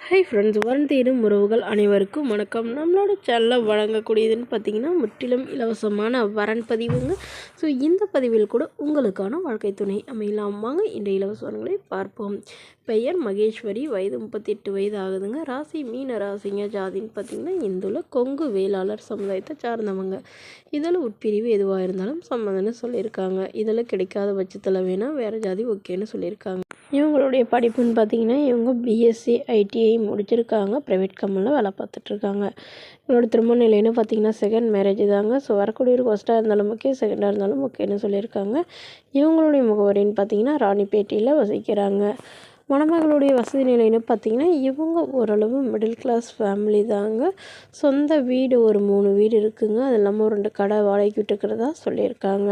Hi friends, வரன் தேடும் உறவுகள் அனைவருக்கும் வணக்கம். நம்மளோட சேனலில் வழங்கக்கூடியதுன்னு பார்த்தீங்கன்னா முற்றிலும் இலவசமான வரன் பதிவுங்க. ஸோ இந்த பதிவில் கூட உங்களுக்கான வாழ்க்கை துணை அமையலாம். வாங்க இந்த இலவச வரன்களை பார்ப்போம். பெயர் மகேஸ்வரி, வயது 38 வயது ஆகுதுங்க. ராசி மீன ராசிங்க. ஜாதின்னு பார்த்தீங்கன்னா இந்துல கொங்கு வேளாளர் சமுதாயத்தை சார்ந்தவங்க. இதில் உட்பிரிவு எதுவாக இருந்தாலும் சம்மதம்னு சொல்லியிருக்காங்க. இதில் கிடைக்காத பட்சத்தில் வேணால் வேறு ஜாதி ஓகேன்னு சொல்லியிருக்காங்க. இவங்களுடைய படிப்புன்னு பார்த்தீங்கன்னா இவங்க பிஎஸ்சி ஐடிஐ முடிச்சிருக்காங்க. ப்ரைவேட் கம்பெனியில் வேலை பார்த்துட்ருக்காங்க. இவங்களோட திருமண நிலைன்னு பார்த்தீங்கன்னா செகண்ட் மேரேஜ் தாங்க. ஸோ வரக்கூடியவருக்கு ஃபஸ்ட்டாக இருந்தாலும் ஓகே, செகண்டாக இருந்தாலும் ஓகேன்னு சொல்லியிருக்காங்க. இவங்களுடைய முகவரின்னு பார்த்தீங்கன்னா ராணிப்பேட்டையில் வசிக்கிறாங்க. மணமகளுடைய வசதி நிலைன்னு பார்த்திங்கன்னா இவங்க ஓரளவு மிடில் கிளாஸ் ஃபேமிலி தாங்க. சொந்த வீடு ஒரு 3 வீடு இருக்குதுங்க. அது இல்லாமல் ஒரு 2 கடை வாடகைக்கு விட்டுக்கிறதா சொல்லியிருக்காங்க.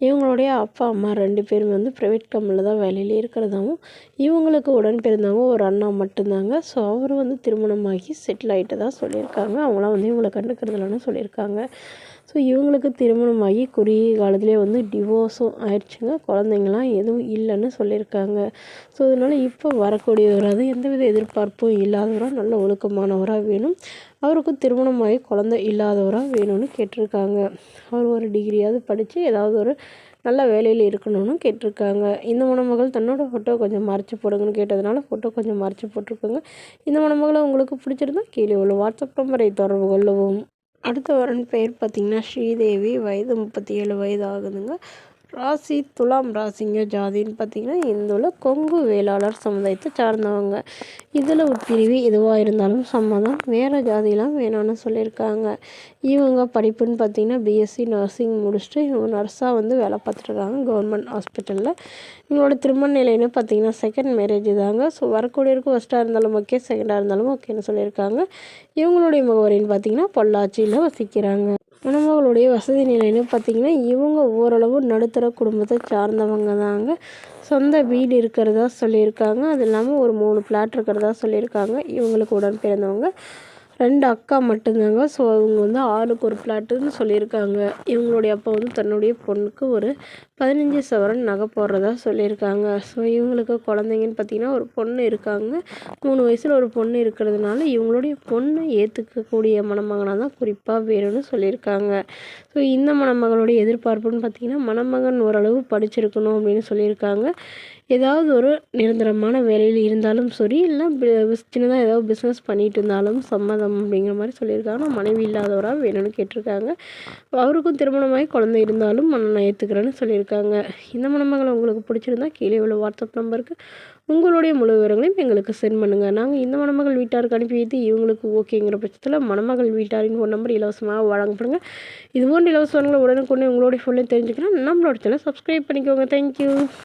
இவங்களுடைய அப்பா அம்மா 2 பேரும் வந்து ப்ரைவேட் கம்பெனியில் தான் வேலையில் இருக்கிறதாகவும், இவங்களுக்கு உடன் பிறந்தவங்க ஒரு அண்ணா மட்டும்தாங்க. ஸோ அவர் வந்து திருமணமாகி செட்டில் ஆகிட்டு தான் சொல்லியிருக்காங்க. அவங்களாம் வந்து இவங்களை கண்டுக்கிறதுலன்னு சொல்லியிருக்காங்க. ஸோ இவங்களுக்கு திருமணமாகி குறுகிய காலத்திலே வந்து டிவோர்ஸும் ஆயிடுச்சுங்க. குழந்தைங்களாம் எதுவும் இல்லைன்னு சொல்லியிருக்காங்க. ஸோ அதனால் இப்போ வரக்கூடியவராக எந்தவித எதிர்பார்ப்பும் இல்லாதவராக நல்ல ஒழுக்கமானவராக வேணும். அவருக்கும் திருமணமாகி குழந்தை இல்லாதவராக வேணும்னு கேட்டிருக்காங்க. அவர் ஒரு டிகிரியாவது படித்து ஏதாவது ஒரு நல்ல வேலையில் இருக்கணும்னு கேட்டிருக்காங்க. இந்த மணமகள் தன்னோட ஃபோட்டோ கொஞ்சம் மறைச்சி போடுங்கன்னு கேட்டதுனால ஃபோட்டோ கொஞ்சம் மறைச்சி போட்டிருக்காங்க. இந்த மணமகளை உங்களுக்கு பிடிச்சிருந்தா கீழே உள்ள வாட்ஸ்அப் நம்பரை தொடர்பு கொள்ளவும். அடுத்த வரன் பெயர் பார்த்திங்கன்னா ஸ்ரீதேவி, வயது 37 வயது ஆகுதுங்க. ராசி துலாம் ராசிங்க. ஜாதின்னு பார்த்திங்கன்னா இந்துல கொங்கு வேளாளர் சமுதாயத்தை சார்ந்தவங்க. இதில் உட்பிரிவு எதுவாக இருந்தாலும் சம்மதம், வேறு ஜாதியெலாம் வேணான்னு சொல்லியிருக்காங்க. இவங்க படிப்புன்னு பார்த்திங்கன்னா பிஎஸ்சி நர்சிங் முடிச்சுட்டு இவங்க நர்ஸாக வந்து வேலை பார்த்துட்ருக்காங்க கவர்மெண்ட் ஹாஸ்பிட்டலில். இவங்களோட திருமண நிலைன்னு பார்த்திங்கன்னா செகண்ட் மேரேஜ் தாங்க. ஸோ வரக்கூடியவருக்கு ஃபஸ்ட்டாக இருந்தாலும் ஓகே, செகண்டாக இருந்தாலும் ஓகேன்னு சொல்லியிருக்காங்க. இவங்களுடைய முகவரின்னு பார்த்திங்கன்னா பொள்ளாச்சியில் வசிக்கிறாங்க. மணமகளுடைய வசதி நிலைன்னு பார்த்திங்கன்னா இவங்க ஓரளவு நடுத்தர குடும்பத்தை சார்ந்தவங்க தாங்க. சொந்த வீடு இருக்கிறதா சொல்லியிருக்காங்க. அது இல்லாமல் ஒரு 3 ஃப்ளாட் இருக்கிறதா சொல்லியிருக்காங்க. இவங்களுக்கு உடன் பிறந்தவங்க 2 அக்கா மட்டும்தாங்க. ஸோ அவங்க வந்து ஆளுக்கு ஒரு ஃப்ளாட்டுன்னு சொல்லியிருக்காங்க. இவங்களுடைய அப்பா வந்து தன்னுடைய பொண்ணுக்கு ஒரு 15 சவரன் நகை போடுறதா சொல்லியிருக்காங்க. ஸோ இவங்களுக்கு குழந்தைங்கன்னு பார்த்திங்கன்னா ஒரு பொண்ணு இருக்காங்க. 3 வயசில் ஒரு பொண்ணு இருக்கிறதுனால இவங்களுடைய பொண்ணு ஏற்றுக்கக்கூடிய மணமகனாக தான் குறிப்பாக வேணும்னு சொல்லியிருக்காங்க. ஸோ இந்த மணமகளுடைய எதிர்பார்ப்புன்னு பார்த்திங்கன்னா மணமகன் ஓரளவு படிச்சிருக்கணும் அப்படின்னு சொல்லியிருக்காங்க. ஏதாவது ஒரு நிரந்தரமான வேலையில் இருந்தாலும் சரி, இல்லைனா சின்னதாக ஏதாவது பிஸ்னஸ் பண்ணிகிட்டு இருந்தாலும் சம்மதம் அப்படிங்கிற மாதிரி சொல்லியிருக்காங்க. மனைவி இல்லாதவராக வேணும்னு கேட்டிருக்காங்க. அவருக்கும் திருமணமாகி குழந்தை இருந்தாலும் நான் ஏற்றுக்கிறேன்னு சொல்லியிருக்காங்க. இந்த மணமகளை உங்களுக்கு பிடிச்சிருந்தா கீழே உள்ள வாட்ஸ்அப் நம்பருக்கு உங்களுடைய முழு விவரங்களையும் எங்களுக்கு சென்ட் பண்ணுங்கள். நாங்கள் இந்த மணமகள் வீட்டாருக்கு அனுப்பி வைத்து இவங்களுக்கு ஓகேங்கிற பட்சத்தில் மணமகள் வீட்டாரின் ஃபோன் நம்பர் இலவசமாக வழங்கப்படுங்க. இதுபோன்ற இலவசங்களை உடனுக்குடனே உங்களுடைய ஃபோன்லேயும் தெரிஞ்சுக்கணும். நம்மளோட சேனலை சப்ஸ்கிரைப் பண்ணிக்கோங்க. தேங்க்யூ.